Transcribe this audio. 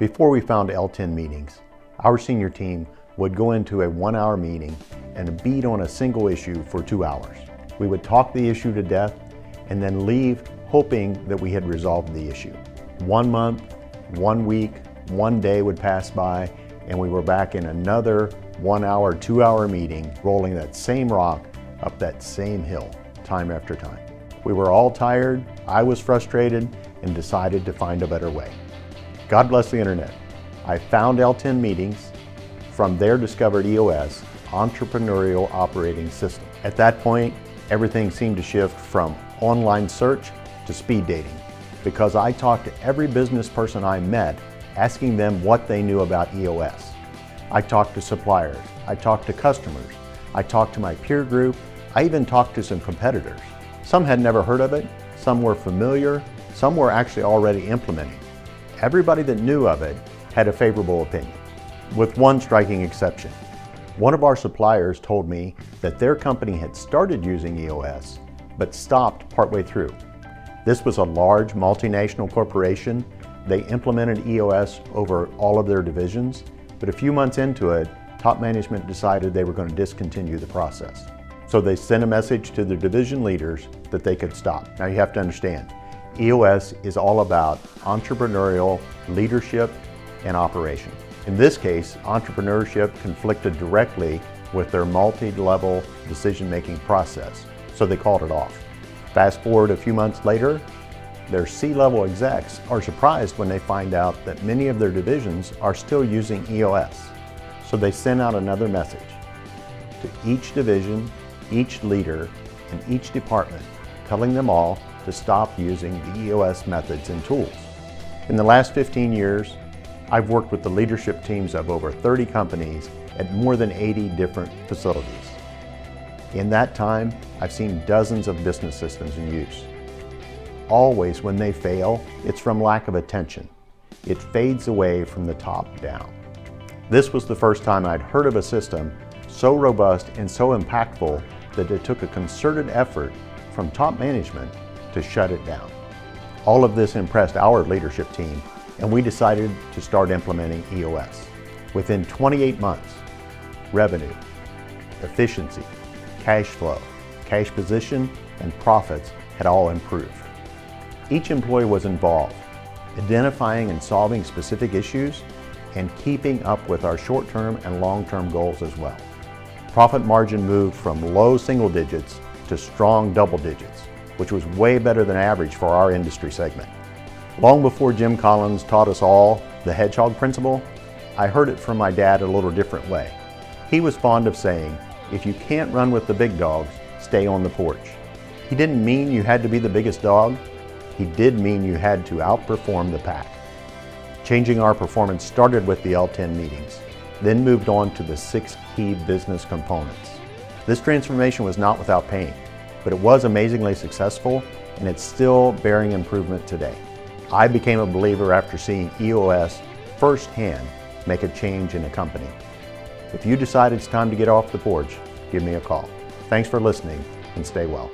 Before we found L10 meetings, our senior team would go into a 1-hour meeting and beat on a single issue for 2 hours. We would talk the issue to death and then leave hoping that we had resolved the issue. 1 month, 1 week, 1 day would pass by, and we were back in another 1-hour, 2-hour meeting, rolling that same rock up that same hill, time after time. We were all tired, I was frustrated, and decided to find a better way. God bless the internet. I found L10 meetings, from there discovered EOS, Entrepreneurial Operating System. At that point, everything seemed to shift from online search to speed dating, because I talked to every business person I met, asking them what they knew about EOS. I talked to suppliers, I talked to customers, I talked to my peer group, I even talked to some competitors. Some had never heard of it, some were familiar, some were actually already implementing. Everybody that knew of it had a favorable opinion, with one striking exception. One of our suppliers told me that their company had started using EOS, but stopped partway through. This was a large multinational corporation. They implemented EOS over all of their divisions, but a few months into it, top management decided they were going to discontinue the process. So they sent a message to the division leaders that they could stop. Now you have to understand, EOS is all about entrepreneurial leadership and operation. In this case, entrepreneurship conflicted directly with their multi-level decision-making process, so they called it off. Fast forward a few months later, their C-level execs are surprised when they find out that many of their divisions are still using EOS. So they sent out another message to each division, each leader, and each department, telling them all to stop using the EOS methods and tools. In the last 15 years, I've worked with the leadership teams of over 30 companies at more than 80 different facilities. In that time, I've seen dozens of business systems in use. Always when they fail, it's from lack of attention. It fades away from the top down. This was the first time I'd heard of a system so robust and so impactful that it took a concerted effort from top management to shut it down. All of this impressed our leadership team, and we decided to start implementing EOS. Within 28 months, revenue, efficiency, cash flow, cash position, and profits had all improved. Each employee was involved, identifying and solving specific issues and keeping up with our short-term and long-term goals as well. Profit margin moved from low single digits to strong double digits, which was way better than average for our industry segment. Long before Jim Collins taught us all the hedgehog principle, I heard it from my dad a little different way. He was fond of saying, if you can't run with the big dogs, stay on the porch. He didn't mean you had to be the biggest dog. He did mean you had to outperform the pack. Changing our performance started with the L10 meetings, then moved on to the 6 key business components. This transformation was not without pain, but it was amazingly successful, and it's still bearing improvement today. I became a believer after seeing EOS firsthand make a change in a company. If you decide it's time to get off the porch, give me a call. Thanks for listening, and stay well.